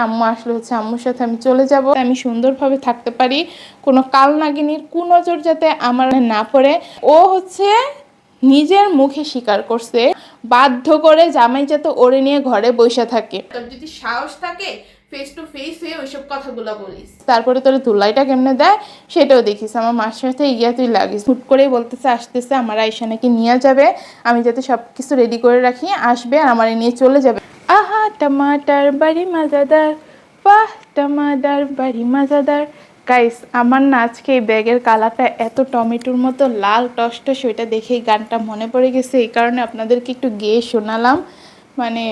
আম্মু আসলে হচ্ছে আম্মুর সাথে আমি চলে যাব, আমি সুন্দরভাবে থাকতে পারি, কোনো কাল নাগিনীর কুনজর যাতে আমার না পড়ে। ও হচ্ছে নিজের মুখে স্বীকার করছে বাধ্য করে জামাই যাতে ওরে নিয়ে ঘরে বসে থাকে। তোর যদি সাহস থাকে ফেস টু ফেস হয়ে ওইসব কথাগুলো বলিস, তারপরে তোর ধুলাইটা কেমনে দেয় সেটাও দেখিস। আমার মার সাথে ইয়া তুই লাগিস। হুট করেই বলতেছে আসতেছে, আমার আয়সা নাকি নিয়ে যাবে, আমি যাতে সব কিছু রেডি করে রাখি, আসবে আর আমার নিয়ে চলে যাবে। আহা টমাটার বাড়ি মজাদার, বাহ টমাটার বাড়ি মজাদার। গাইস আমার না আজকে এই ব্যাগের কালারটা এত টমেটোর মতো লাল টসটস, ওইটা দেখেই গানটা মনে পড়ে গেছে, এই কারণে আপনাদেরকে একটু গেয়ে শোনালাম। মানে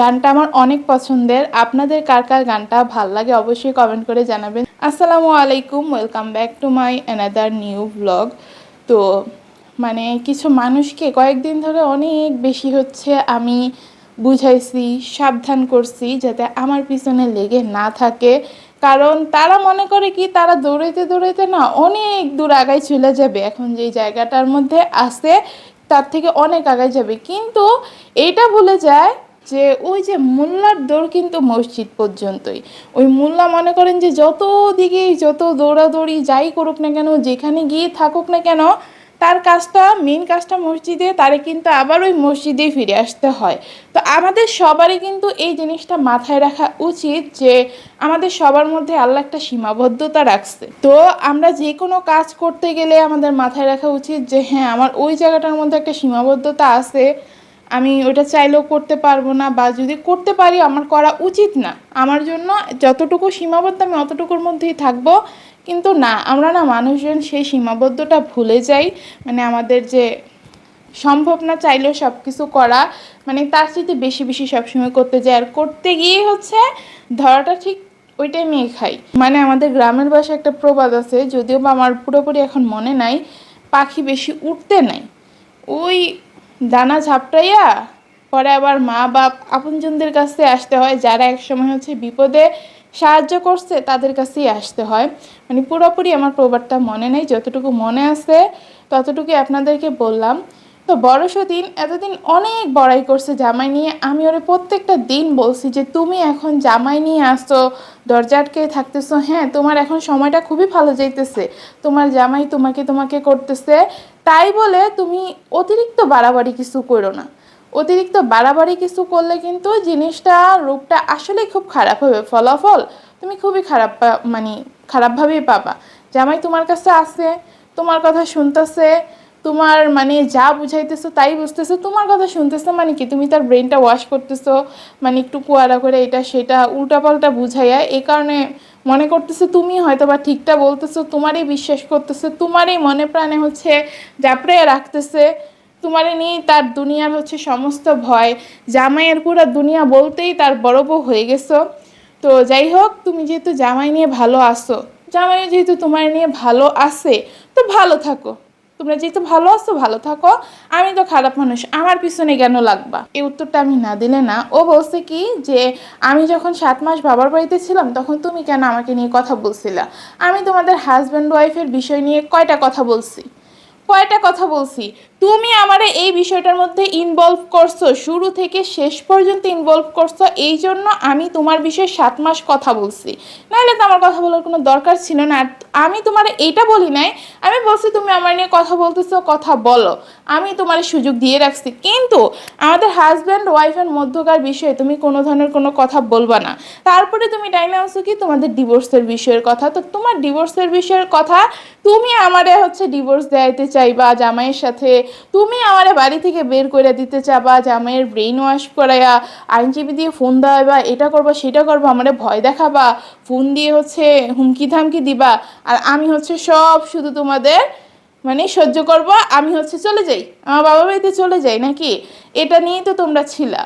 গানটা আমার অনেক পছন্দের। আপনাদের কার কার গানটা ভাল লাগে অবশ্যই কমেন্ট করে জানাবেন। আসসালামু আলাইকুম, welcome back to my another new blog. তো মানে কিছু মানুষকে কয়েকদিন ধরে অনেক বেশি হচ্ছে আমি বুঝাইছি, সাবধান করছি যাতে আমার পিছনে লেগে না থাকে। কারণ তারা মনে করে কি তারা দৌড়াইতে দৌড়াইতে না অনেক দূর আগায় চলে যাবে, এখন যেই জায়গাটার মধ্যে আছে তার থেকে অনেক আগায় যাবে, কিন্তু এইটা ভুলে যায় যে ওই যে মোল্লার দৌড় কিন্তু মসজিদ পর্যন্তই। ওই মোল্লা মনে করেন যে যত দিকেই যত দৌড়াদৌড়ি যাই করুক না কেন, যেখানে গিয়ে থাকুক না কেন, তার কাজটা মেন কাজটা মসজিদে, তারে কিন্তু আবার ওই মসজিদেই ফিরে আসতে হয়। তো আমাদের সবারই কিন্তু এই জিনিসটা মাথায় রাখা উচিত যে আমাদের সবার মধ্যে আল্লাহ একটা সীমাবদ্ধতা রাখছে। তো আমরা যে কোনো কাজ করতে গেলে আমাদের মাথায় রাখা উচিত যে হ্যাঁ আমার ওই জায়গাটার মধ্যে একটা সীমাবদ্ধতা আছে, আমি ওটা চাইলেও করতে পারবো না, বা যদি করতে পারি আমার করা উচিত না, আমার জন্য যতটুকু সীমাবদ্ধ আমি অতটুকুর মধ্যেই থাকবো। কিন্তু না, আমরা না মানুষজন সেই সীমাবদ্ধতা ভুলে যাই। মানে আমাদের যে সম্ভব না চাইলেও সব কিছু করা, মানে তার চেয়ে বেশি বেশি সবসময় করতে যায়, আর করতে গিয়ে হচ্ছে ধরাটা ঠিক ওই টাইমেই খাই। মানে আমাদের গ্রামের ভাষায় একটা প্রবাদ আছে, যদিও বা আমার পুরোপুরি এখন মনে নাই, পাখি বেশি উঠতে নাই, ওই দানা ঝাপটাইয়া পরে আবার মা বাপ আপনজনদের কাছে আসতে হয়, যারা একসময় হচ্ছে বিপদে সাহায্য করছে তাদের কাছেই আসতে হয়। মানে পুরোপুরি আমার প্রবাদটা মনে নেই, যতটুকু মনে আছে ততটুকুই আপনাদেরকে বললাম। তো বড় সতীন এতদিন অনেক বড়াই করছে জামাই নিয়ে, আমি ওরে প্রত্যেকটা দিন বলছি যে তুমি এখন জামাই নিয়ে আসছো, দরজা আটকে থাকতেছো, হ্যাঁ তোমার এখন সময়টা খুবই ভালো যাইতেছে, তোমার জামাই তোমাকে তোমাকে করতেছে, তাই বলে তুমি অতিরিক্ত বাড়াবাড়ি কিছু করো না। অতিরিক্ত বাড়াবাড়ি কিছু করলে কিন্তু জিনিসটা রূপটা আসলেই খুব খারাপ হবে, ফলাফল তুমি খুবই খারাপ মানে খারাপভাবেই পাবা। জামাই তোমার কাছে আছে, তোমার কথা শুনতেছে, তোমার মানে যা বুঝাইতেছো তাই বুঝতেছো, তোমার কথা শুনতেছো, মানে কি তুমি তার ব্রেনটা ওয়াশ করতেছো, মানে একটু কুয়ারা করে এটা সেটা উল্টাপাল্টা বুঝাইয়া, এই কারণে মনে করতেছে তুমি হয়তো বা ঠিকটা বলতেছো, তোমারই বিশ্বাস করতেছে, তোমারই মনে প্রাণে হচ্ছে জাপড়ে রাখতেছে, তোমারে নিয়ে তার দুনিয়ার হচ্ছে সমস্ত ভয়, জামাইয়ের পুরো দুনিয়া বলতেই তার বড় বউ হয়ে গেছো। তো যাই হোক, তুমি যেহেতু জামাই নিয়ে ভালো আসো, জামাই যেহেতু তোমার নিয়ে ভালো আছে, তো ভালো থাকো, তোমরা যেহেতু ভালো আছো ভালো থাকো, আমি তো খারাপ মানুষ, আমার পিছনে কেন লাগবা। এই উত্তরটা আমি না দিলে না, ও বলছে কি যে আমি যখন 7 মাস বাবার বাড়িতে ছিলাম তখন তুমি কেন আমাকে নিয়ে কথা বলছিলা, আমি তোমাদের হাজব্যান্ড ওয়াইফের বিষয় নিয়ে কয়টা কথা বলছি, কয়টা কথা বলছি, তুমি আমারে এই বিষয়টার মধ্যে ইনভলভ করছো, শুরু থেকে শেষ পর্যন্ত ইনভলভ করছো, এই জন্য আমি তোমার বিষয়ে 7 মাস কথা বলছি, নাহলে তো আমার কথা বলার কোনো দরকার ছিল না। আর আমি তোমার এইটা বলি নাই, আমি বলছি তুমি আমার নিয়ে কথা বলতেছো, কথা বলো, আমি তোমার সুযোগ দিয়ে রাখছি, কিন্তু আমাদের হাজব্যান্ড ওয়াইফের মধ্যকার বিষয়ে তুমি কোনো ধরনের কোনো কথা বলবা না। তারপরে তুমি ডাইনে আসো কি তোমাদের ডিভোর্সের বিষয়ের কথা, তো তোমার ডিভোর্সের বিষয়ের কথা, তুমি আমারে হচ্ছে ডিভোর্স দেয়াইতে চাইবা জামাইয়ের সাথে, তুমি আমারে বাড়ি থেকে বের করে দিতে চাবা, জামাইয়ের ব্রেন ওয়াশ করাইয়া আইনজীবী দিয়ে ফোন দেওয়া, এটা করবা সেটা করবা, আমারে ভয় দেখাবা, ফোন দিয়ে হচ্ছে হুমকি ধামকি দিবা, আর আমি হচ্ছে সব শুধু তোমাদের মানে সহ্য করবো, আমি হচ্ছে চলে যাই, আমার বাবা বাড়িতে চলে যাই নাকি, এটা নিয়েই তো তোমরা ছিলা।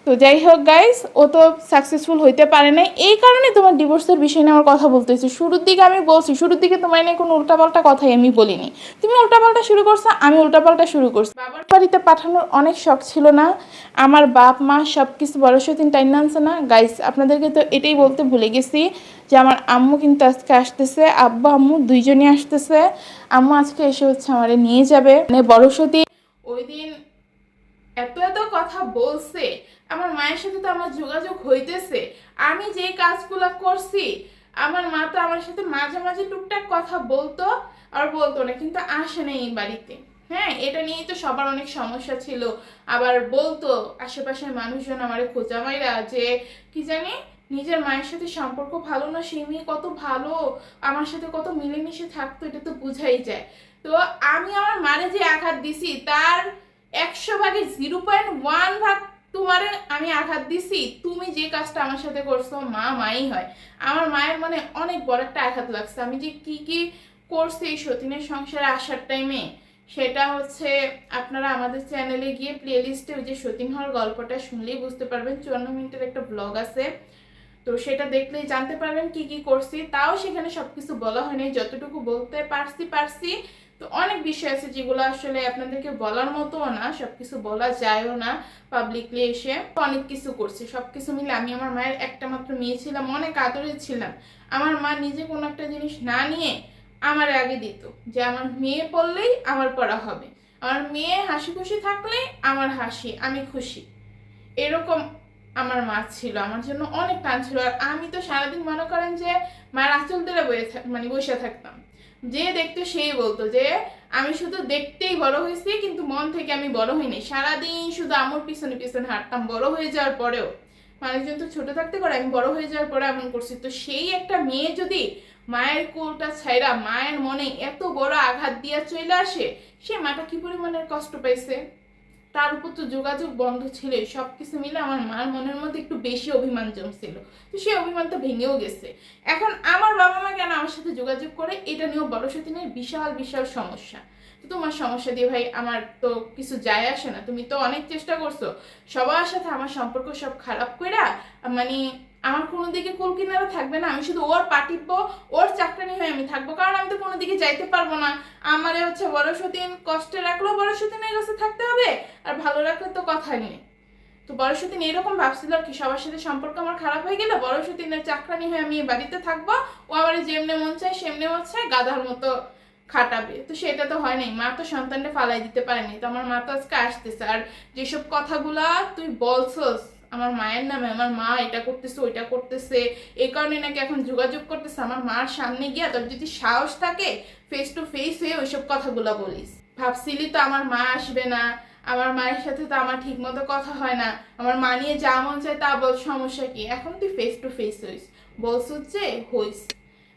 তো যাই হোক গাইস, ও তো সাকসেসফুল হইতে পারে না, এই কারণে তোমার ডিভোর্সের বিষয় নিয়ে আমার কথা বলতে হয়েছে। শুরুর দিকে আমি বলছি, শুরুর দিকে তোমার নিয়ে কোনো উল্টাপাল্টা কথাই আমি বলিনি, তুমি উল্টাপাল্টা শুরু করছো, আমি উল্টাপাল্টা শুরু করছি। বাবার বাড়িতে পাঠানোর অনেক শখ ছিল না, আমার বাপ মা সব কিছু বড় সতীন টাইন আনছে না। গাইস আপনাদেরকে তো এটাই বলতে ভুলে গেছি যে আমার আম্মু কিন্তু আজকে আসতেছে, আব্বা আম্মু দুইজনই আসতেছে। আম্মু আজকে এসে হচ্ছে আমারে নিয়ে যাবে, মানে বড় সতী ওই দিন এত এত কথা বলছে, আমার মায়ের সাথে তো আমার যোগাযোগ হইতেছে, আমি যে কাজগুলো করছি আমার মা তো আমার সাথে মাঝে মাঝে টুকটাক কথা বলতো আর বলতো না, কিন্তু আসে না এই বাড়িতে। হ্যাঁ, এটা নিয়েই তো সবার অনেক সমস্যা ছিল। আবার বলতো আশেপাশের মানুষজন আমারে খোঁজা মাইরা যে কি জানি নিজের মায়ের সাথে সম্পর্ক ভালো না, সেই মেয়ে কত ভালো, আমার সাথে কত মিলেমিশে থাকতো, এটা তো বুঝাই যায়। তো আমি আমার মারে যে আঘাত দিছি তার 100 ভাগে 0.1 ভাগ তোমারে আমি আঘাত দিছি। তুমি যে কাজটা আমার সাথে করছো, মা মাই হয়, আমার মায়ের মানে অনেক বড় একটা আঘাত লাগছে। আমি যে কি কি করছি এই সতীনের সংসারে আসার টাইমে, সেটা হচ্ছে আপনারা আমাদের চ্যানেলে গিয়ে প্লে লিস্টে ওই যে সতীন হওয়ার গল্পটা শুনলেই বুঝতে পারবেন। 54 মিনিটের একটা ব্লগ আছে, তো সেটা দেখলেই জানতে পারবেন কি কি করছি। তাও সেখানে সবকিছু বলা হয়নি, যতটুকু বলতে পারছি। তো অনেক বিষয় আছে যেগুলো আসলে আপনাদেরকে বলার মতো না, সবকিছু বলা যায়ও না পাবলিকলি এসে। অনেক কিছু করছি, সবকিছু মিলে আমি আমার মায়ের একটা মাত্র মেয়ে ছিলাম, অনেক আদরে ছিলাম। আমার মা নিজে কোনো একটা জিনিস না নিয়ে আমার আগে দিত, যে আমার মেয়ে পড়লেই আমার পড়া হবে, আমার মেয়ে হাসি খুশি থাকলে আমার হাসি, আমি খুশি, এরকম আমার মা ছিল। আমার জন্য অনেক টান ছিল। আর আমি তো সারাদিন মনে করেন যে মায়ের আঁচল ধরে মানে বসে থাকতাম। যে দেখতো সেই বলতো যে আমি শুধু দেখতেই বড় হয়েছি, কিন্তু মন থেকে আমি বড় হইনি। সারাদিন শুধু আমার পিছনে পিছনে হাঁটতাম। বড় হয়ে যাওয়ার পরেও মানুষজন তো ছোট থাকতে পারে, আমি বড় হয়ে যাওয়ার পরে এমন করছি। তো সেই একটা মেয়ে যদি মায়ের কোলটা ছাইরা মায়ের মনে এত বড় আঘাত দিয়া চলে আসে, সে মাটা কি পরিমাণের কষ্ট পাইছে। তার উপর তো যোগাযোগ বন্ধ ছিল, সবকিছু মিলে আমার মার মনের মধ্যে একটু বেশি অভিমান জমছিল। তো সেই অভিমানটা ভেঙেও গেছে। এখন আমার বাবা মা কেন আমার সাথে যোগাযোগ করে, এটা নিয়েও বড় সতীনের বিশাল বিশাল সমস্যা। তো তোমার সমস্যা দিয়ে ভাই আমার তো কিছু যায় আসে না। তুমি তো অনেক চেষ্টা করছো সবার সাথে আমার সম্পর্ক সব খারাপ কইরা, মানে আমার কোনো দিকে কুল কিনারা থাকবে না, আমি শুধু ওর পাঠিবো, ওর চাকরানি হয়ে আমি থাকবো, কারণ আমি তো কোনো দিকে যাইতে পারবো না। আমারে হচ্ছে বড় সতীন কষ্টে রাখলেও বড় সতীনের কাছে থাকতে হবে, আর ভালো রাখলে তো কথাই নেই। তো বড় সতীন এরকম ভাবছিল আর কি, সবার সাথে সম্পর্ক আমার খারাপ হয়ে গেলে বড় সতীনের চাকরানি হয়ে আমি বাড়িতে থাকবো, ও আমার যেমনে মন চায় সেমনে হচ্ছে গাধার মতো খাটাবে। তো সেটা তো হয় নাই, মা তো সন্তানটা ফালাই দিতে পারেনি। তো আমার মা তো আজকে আসতেছে, আর যেসব কথাগুলা তুই বলছস আমার মায়ের নামে, আমার মা এটা করতেছে ওইটা করতেছে, এই কারণে নাকি এখন যোগাযোগ করতেছে, আমার মার সামনে গিয়া তোর যদি সাহস থাকে ফেস টু ফেস হয়ে ওইসব কথাগুলো বলিস। ভাবছিলি তো আমার মা আসবে না, আমার মায়ের সাথে তো আমার ঠিক মতো কথা হয় না, আমার মা নিয়ে যা মন চায় তা বল, সমস্যা কি? এখন তুই ফেস টু ফেস হইস, বলছিস যে হইস,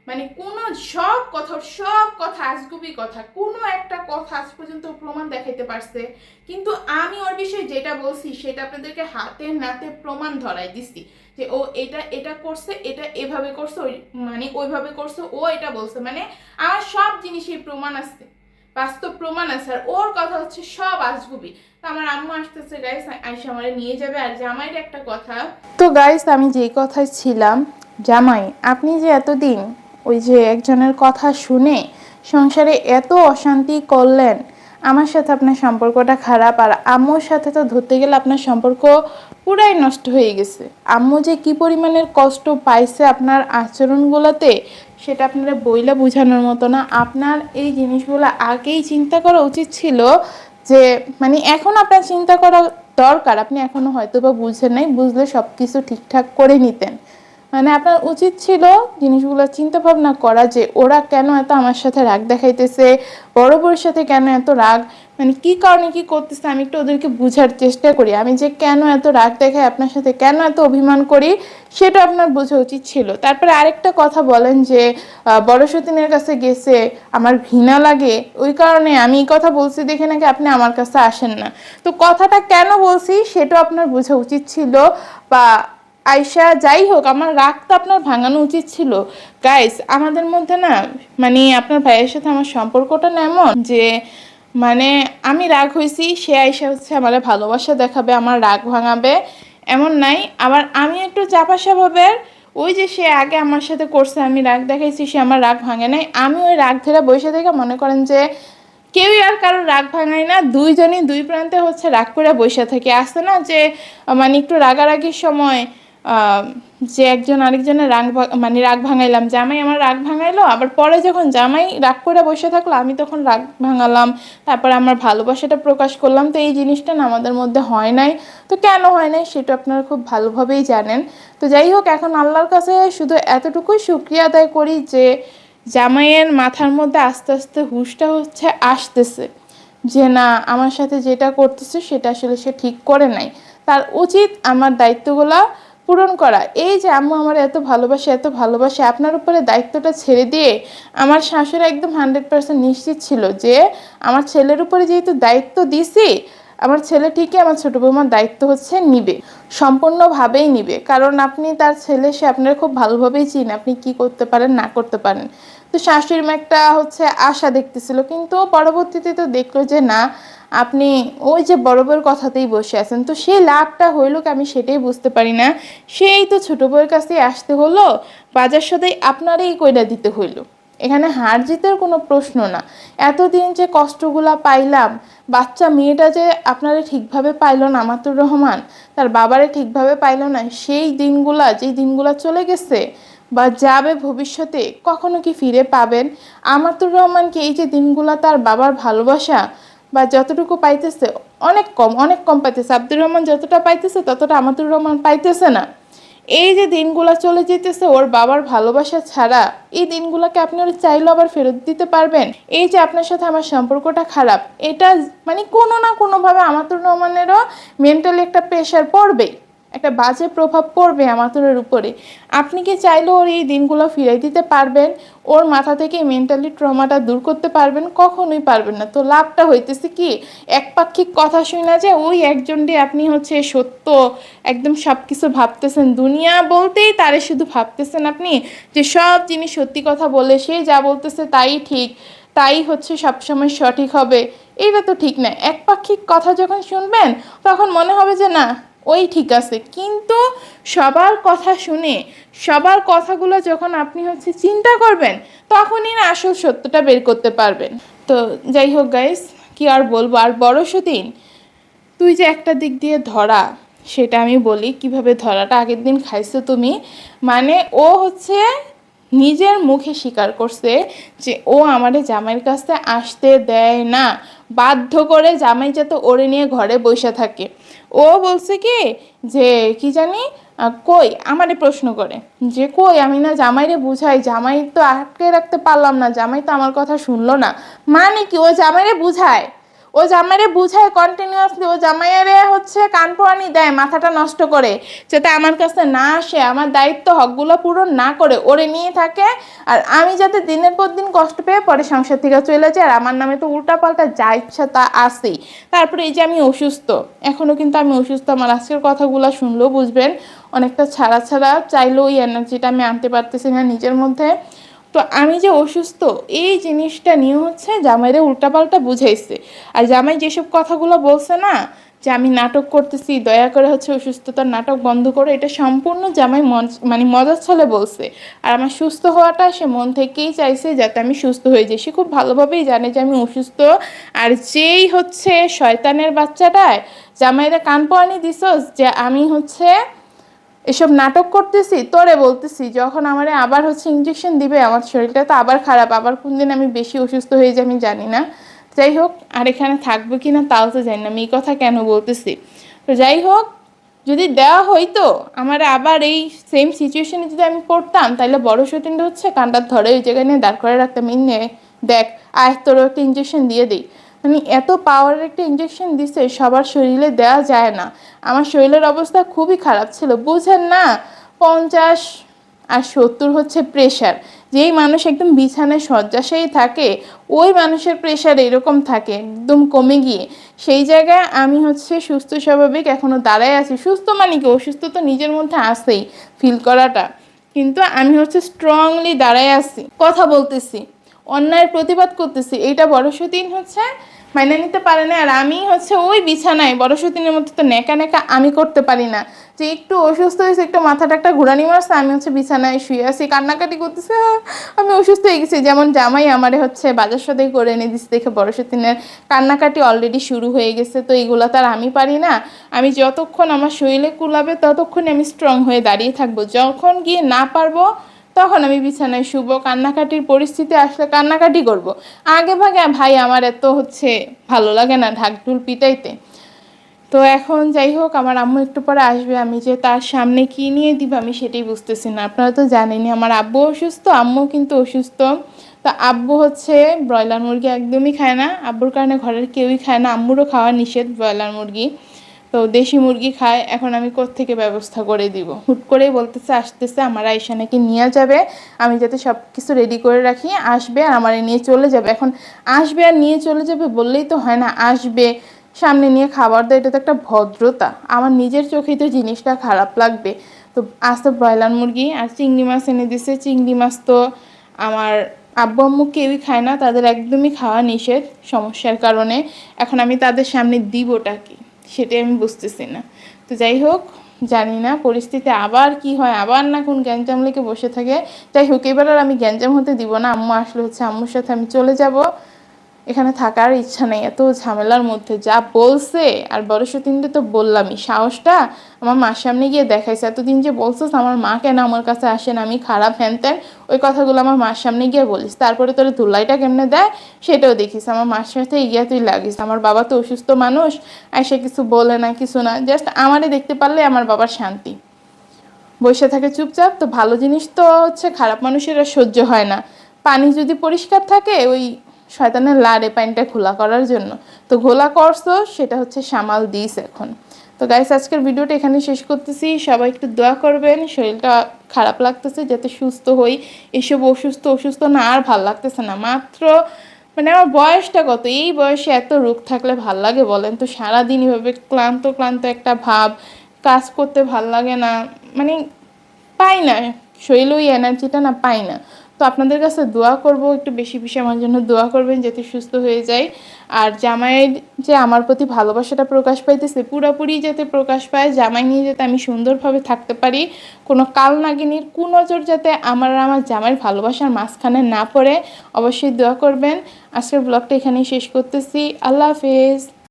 মানে কোনো সব কথা আজগুবি কথা, কোনো একটা কথা আজ পর্যন্ত প্রমাণ দেখাইতে পারছে। কিন্তু আমি ওর বিষয়ে যেটা বলছি সেটা আপনাদেরকে হাতে নাতে প্রমাণ ধরাই দিছি, যে ও এটা এটা করছে, এটা এভাবে করছে, মানে ওইভাবে করছে, ও এটা বলছে, মানে আমার সব জিনিসের প্রমাণ আছে, বাস্তব প্রমাণ আছে। আর ওর কথা হচ্ছে সব আজগুবি। তো আমার আম্মু আসতেছে গাইস, আইসা আমারে নিয়ে যাবে। আর জামাইয়ের একটা কথা, তো গাইস আমি যেই কথায় ছিলাম, জামাই আপনি যে এতদিন ওই যে একজনের কথা শুনে সংসারে এত অশান্তি করলেন, আমার সাথে আপনার সম্পর্কটা খারাপ, আর আম্মুর সাথে তো ধরতে গেলে আপনার সম্পর্ক পুরাই নষ্ট হয়ে গেছে। আম্মু যে কি পরিমাণের কষ্ট পাইছে আপনার আচরণগুলোতে, সেটা আপনারা বইলা বোঝানোর মতো না। আপনার এই জিনিসগুলো আগেই চিন্তা করা উচিত ছিল, যে মানে এখন আপনার চিন্তা করা দরকার। আপনি এখনো হয়তো বা বুঝেন নাই, বুঝলে সব কিছু ঠিকঠাক করে নিতেন। মানে আপনার উচিত ছিল জিনিসগুলো চিন্তা ভাবনা করা, যে ওরা কেন এত আমার সাথে রাগ দেখাইতেছে, বড় বড়োর সাথে কেন এত রাগ, মানে কি কারণে কি করতেছে, আমি একটু ওদেরকে বুঝার চেষ্টা করি। আমি যে কেন এত রাগ দেখাই আপনার সাথে, কেন এত অভিমান করি, সেটা আপনার বোঝা উচিত ছিল। তারপরে আরেকটা কথা বলেন যে বড় সতীনের কাছে গেছে আমার ঘৃণা লাগে, ওই কারণে আমি এই কথা বলছি দেখে নাকি আপনি আমার কাছে আসেন না। তো কথাটা কেন বলছি সেটা আপনার বোঝা উচিত ছিল। বা আয়শা যাই হোক, আমার রাগটা আপনার ভাঙানো উচিত ছিল। গাইস আমাদের মধ্যে না, মানে আপনার ভাইয়ের সাথে আমার সম্পর্কটা না এমন যে, মানে আমি রাগ হয়েছি সে আয়শা হচ্ছে আমার ভালোবাসা দেখাবে, আমার রাগ ভাঙাবে, এমন নাই। আবার আমি একটু চাপা স্বভাবের, ওই যে সে আগে আমার সাথে করছে, আমি রাগ দেখাইছি, সে আমার রাগ ভাঙে নাই, আমি ওই রাগ ধরে বসে থেকে মনে করেন যে কেউই আর কারোর রাগ ভাঙায় না, দুইজনই দুই প্রান্তে হচ্ছে রাগ করে বসে থাকে। আসে না যে মানে একটু রাগারাগির সময় যে একজন আরেকজনের মানে রাগ ভাঙাইলাম, জামাই আমার রাগ ভাঙাইলো, আবার পরে যখন জামাই রাগ করে বসে থাকলো আমি তখন রাগ ভাঙালাম, তারপর আমার ভালোবাসাটা প্রকাশ করলাম। তো এই জিনিসটা না আমাদের মধ্যে হয় নাই। তো কেন হয় নাই সেটা আপনারা খুব ভালোভাবেই জানেন। তো যাই হোক, এখন আল্লাহর কাছে শুধু এতটুকুই শুকরিয়া আদায় করি যে জামাইয়ের মাথার মধ্যে আস্তে আস্তে হুঁশটা হচ্ছে আসতেছে যে না, আমার সাথে যেটা করতেছে সেটা আসলে সে ঠিক করে নাই, তার উচিত আমার দায়িত্বগুলো পূরণ করা। এই যে আম্মু আমার এত ভালোবাসে, আপনার উপরে দায়িত্বটা ছেড়ে দিয়ে আমার শাশুড়ি একদম 100% নিশ্চিত ছিল যে আমার ছেলের উপরে যেহেতু দায়িত্ব দিছি, আমার ছেলে ঠিকই আমার ছোটো বৌমার দায়িত্ব হচ্ছে নিবে, সম্পূর্ণভাবেই নিবে। কারণ আপনি তার ছেলে, সে আপনারা খুব ভালোভাবেই চিনে আপনি কি করতে পারেন না করতে পারেন। তো শাশুড়ি মা একটা হচ্ছে আশা দেখতেছিল, কিন্তু পরবর্তীতে তো দেখলো যে না, আপনি ওই যে বড় বউয়ের কথাতেই বসে আছেন। তো সেই লাভটা হইলো কি আমি সেটাই বুঝতে পারি না। সেই তো ছোট বউয়ের কাছে আসতে হলো, বাজার সদাই আপনারই কইরা দিতে হইলো। এখানে হার জিতের কোনো প্রশ্ন না। এতদিন যে কষ্টগুলা পাইলাম, বাচ্চা মেয়েটা যে আপনারা ঠিকভাবে পাইল না, আমাতুর রহমান তার বাবারে ঠিকভাবে পাইল না, সেই দিনগুলা, যেই দিনগুলা চলে গেছে বা যাবে ভবিষ্যতে, কখনো কি ফিরে পাবেন? আমাতুর রহমানকে এই যে দিনগুলা তার বাবার ভালোবাসা বা যতটুকু পাইতেছে অনেক কম পাইতেছে। আব্দুর রহমান যতটা পাইতেছে ততটা আমাতুর রহমান পাইতেছে না। এই যে দিনগুলা চলে যেতেছে ওর বাবার ভালোবাসা ছাড়া, এই দিনগুলোকে আপনি ওর চাইলেও আবার ফেরত দিতে পারবেন? এই যে আপনার সাথে আমার সম্পর্কটা খারাপ, এটা মানে কোনো না কোনোভাবে আমাতুর রহমানেরও মেন্টালি একটা প্রেশার পড়বেই, একটা বাজে প্রভাব পড়বে আমাতুরের উপরে। আপনি কি চাইলেও ওর এই দিনগুলো ফিরাই দিতে পারবেন? ওর মাথা থেকে মেন্টালি ট্রমাটা দূর করতে পারবেন? কখনোই পারবেন না। তো লাভটা হইতেছে কি, একপাক্ষিক কথা শুনে না, যে ওই একজন দিয়ে আপনি হচ্ছে সত্য একদম সব কিছু ভাবতেছেন, দুনিয়া বলতেই তারে শুধু ভাবতেছেন আপনি, যে সব জিনিস সত্যি কথা বলে, সে যা বলতেছে তাই ঠিক, তাই হচ্ছে সবসময় সঠিক হবে। এইটা তো ঠিক না। একপাক্ষিক কথা যখন শুনবেন তখন মনে হবে যে না, ওই ঠিক আছে। কিন্তু সবার কথা শুনে সবার কথাগুলো যখন আপনি হচ্ছে চিন্তা করবেন, তখনই না আসল সত্যটা বের করতে পারবেন। তো যাই হোক গাইস, কি আর বলবো। আর বড় সতীন, তুই যে একটা দিক দিয়ে ধরা, সেটা আমি বলি কিভাবে ধরাটা আগের দিন খাইছো তুমি। মানে ও হচ্ছে নিজের মুখে স্বীকার করছে যে ও আমাদের জামাইয়ের কাছে আসতে দেয় না, বাধ্য করে জামাই যাতে ওরে নিয়ে ঘরে বসে থাকে। ও বলছে কি যে কি জানি কই আমারে প্রশ্ন করে যে কই আমি না জামাইরে বুঝাই, জামাই তো আটকে রাখতে পারলাম না, জামাই তো আমার কথা শুনলো না। মানে কি, ও জামাইরে বুঝায়, ও জামাইরে বুঝায় কন্টিনিউয়াসলি, ও জামাইরে হচ্ছে কানপোয়ানি দেয়, মাথাটা নষ্ট করে, যাতে আমার কাছে না আসে, আমার দায়িত্ব হকগুলো পূরণ না করে ওরে নিয়ে থাকে। আর আমি যাতে দিনের পর দিন কষ্ট পেয়ে পরে সংসার থেকে চলে যাই, আর আমার নামে তো উল্টাপাল্টা যা ইচ্ছা তা আসেই। তারপরে এই যে আমি অসুস্থ, এখনও কিন্তু আমি অসুস্থ, আমার আজকের কথাগুলো শুনলেও বুঝবেন অনেকটা ছাড়া ছাড়া, চাইলেও ওই এনার্জিটা আমি আনতে পারতেছি না নিজের মধ্যে। তো আমি যে অসুস্থ, এই জিনিসটা নিয়ে হচ্ছে জামাইরে উল্টাপাল্টা বুঝাইছে। আর জামাই যেসব কথাগুলো বলছে না, যে আমি নাটক করতেছি, দয়া করে হচ্ছে অসুস্থতার নাটক বন্ধ করে, এটা সম্পূর্ণ জামাই মানে মজার ছলে বলছে। আর আমার সুস্থ হওয়াটা সে মন থেকেই চাইছে যাতে আমি সুস্থ হয়ে যাই। সে খুব ভালোভাবেই জানে যে আমি অসুস্থ। আর যেই হচ্ছে শয়তানের বাচ্চাটায় জামাইরে কান পানি দিছস যে আমি হচ্ছে এসব নাটক করতেছি, তোরে বলতেছি যখন আমারে আবার হচ্ছে ইঞ্জেকশন দিবে, আমার শরীরটা তো আবার খারাপ, আবার কোন দিন আমি বেশি অসুস্থ হয়ে যাই আমি জানি না। যাই হোক, আর এখানে থাকবো কি না তাও তো জানি না, আমি এই কথা কেন বলতেছি। তো যাই হোক, যদি দেওয়া হইতো আমার আবার এই সেম সিচুয়েশনে যদি আমি পড়তাম, তাহলে বড় সতীনটা হচ্ছে কানটা ধরে ওই জায়গায় নিয়ে দাঁড় করে রাখতাম, নে দেখ আয় তোরও একটা ইঞ্জেকশন দিয়ে দিই। মানে এত পাওয়ারের একটা ইঞ্জেকশন দিছে, সবার শরীরে দেওয়া যায় না। আমার শরীরের অবস্থা খুবই খারাপ ছিল, বুঝেন না। 50 আর 70 হচ্ছে প্রেশার। যেই মানুষ একদম বিছানায় শয্যাশায়ী থাকে, ওই মানুষের প্রেশার এরকম থাকে একদম কমে গিয়ে। সেই জায়গায় আমি হচ্ছে সুস্থ স্বাভাবিক এখনও দাঁড়ায় আছি। সুস্থ মানে কি, অসুস্থ তো নিজের মধ্যে আসেই, ফিল করাটা। কিন্তু আমি হচ্ছে স্ট্রংলি দাঁড়ায় আছি, কথা বলতেছি, অন্যায়ের প্রতিবাদ করতেছি। এইটা বড় সতীন হচ্ছে মাইনে নিতে পারে না। আর আমি হচ্ছে ওই বিছানায় বড় সতীনের মতো তো নেকা নেকা আমি করতে পারি না, যে একটু অসুস্থ হয়েছে, একটু মাথাটা একটা ঘুরানি মারছে, আমি হচ্ছে বিছানায় শুয়ে আছি কান্নাকাটি করতেছে, আমি অসুস্থ হয়ে গেছি। যেমন জামাই আমারে হচ্ছে বাজার সদাই করে এনে দিচ্ছে দেখে বড় সতীনের কান্নাকাটি অলরেডি শুরু হয়ে গেছে। তো এইগুলো তো আর আমি পারি না। আমি যতক্ষণ আমার শরীরে কুলাবে ততক্ষণ আমি স্ট্রং হয়ে দাঁড়িয়ে থাকবো, যখন গিয়ে না পারবো তখন আমি বিছানায় শুবো, কান্নাকাটির পরিস্থিতি আসলে কান্নাকাটি করব। আগে ভাগে ভাই আমার এত হচ্ছে ভালো লাগে না ঢাকঢুল পিটাইতে। তো এখন যাই হোক, আমার আম্মু একটু পরে আসবে, আমি যে তার সামনে কি নিয়ে দিব আমি সেটাই বুঝতেছি না। আপনারা তো জানেনই আমার আব্বু অসুস্থ, আম্মু কিন্তু অসুস্থ। তো আব্বু হচ্ছে ব্রয়লার মুরগি একদমই খায় না, আব্বুর কারণে ঘরের কেউই খায় না, আম্মুরও খাওয়া নিষেধ ব্রয়লার মুরগি। তো দেশি মুরগি খায়, এখন আমি কোত্থেকে ব্যবস্থা করে দিব। হুট করেই বলতেছে আসতেছে, আমার আয়সা নাকি নিয়ে যাবে, আমি যাতে সব কিছু রেডি করে রাখি, আসবে আর আমার নিয়ে চলে যাবে। এখন আসবে আর নিয়ে চলে যাবে বললেই তো হয় না, আসবে সামনে নিয়ে খাবার দেয়, এটা তো একটা ভদ্রতা। আমার নিজের চোখেই তো জিনিসটা খারাপ লাগবে। তো আজ তো ব্রয়লার মুরগি আর চিংড়ি মাছ এনে দিছে, চিংড়ি মাছ তো আমার আব্বু আম্মু কেউই খায় না, তাদের একদমই খাওয়া নিষেধ সমস্যার কারণে। এখন আমি তাদের সামনে দিবটা কি সেটাই আমি বুঝতেছি না। তো যাই হোক, জানি না পরিস্থিতি আবার কি হয়, আবার না কোন গ্যাঞ্জাম লেগে বসে থাকে। যাই হোক, এবার আর আমি গ্যাঞ্জাম হতে দিব না। আম্মু আসলে হচ্ছে আম্মুর সাথে আমি চলে যাব, এখানে থাকার ইচ্ছা নেই এত ঝামেলার মধ্যে। যা বলছে, আর বড় সতীনকে তো বললামই, সাহসটা আমার মার সামনে গিয়ে দেখাইছে। এতদিন যে বলছিস আমার মা কেন আমার কাছে আসেন, আমি খারাপ হ্যান ত্যান, ওই কথাগুলো আমার মার সামনে গিয়ে বলিস, তারপরে তোর ধুলাইটা কেমনে দেয় সেটাও দেখিস। আমার মার সাথে গিয়ে তুই লাগিস। আমার বাবা তো অসুস্থ মানুষ, আর সে কিছু বলে না কিছু না, জাস্ট আমারে দেখতে পারলে আমার বাবার শান্তি। বসে থাকে চুপচাপ। তো ভালো জিনিস তো হচ্ছে খারাপ মানুষের আর সহ্য হয় না। পানি যদি পরিষ্কার থাকে, ওই শয়তানের লাড়ে পানিটা ঘোলা করার জন্য, তো ঘোলা করছো সেটা হচ্ছে সামাল দিস এখন। তো গাইস, আজকের ভিডিওটা এখানে শেষ করতেছি। সবাই একটু দোয়া করবেন, শরীরটা খারাপ লাগতেছে যাতে সুস্থ হই। এসব অসুস্থ অসুস্থ না আর ভাল লাগতেছে না। মাত্র মানে আমার বয়সটা কত, এই বয়সে এত রোগ থাকলে ভাল লাগে বলেন তো? সারাদিন এভাবে ক্লান্ত ক্লান্ত একটা ভাব, কাজ করতে ভাল লাগে না, মানে পাই না, শরীরে ওই এনার্জিটা না পাই না। তো আপনাদের কাছে দোয়া করব, একটু বেশি বেশি আমার জন্য দোয়া করবেন যাতে সুস্থ হয়ে যায়। আর জামাইয়ের যে আমার প্রতি ভালোবাসাটা প্রকাশ পাইতেছে পুরোপুরি যাতে প্রকাশ পায়, জামাই নিয়ে যাতে আমি সুন্দরভাবে থাকতে পারি, কোনো কাল নাগিনীর কুনজর যাতে আমার আর আমার জামাইয়ের ভালোবাসার মাঝখানে না পড়ে, অবশ্যই দোয়া করবেন। আজকের ব্লগটা এখানেই শেষ করতেছি। আল্লাহ হাফেজ।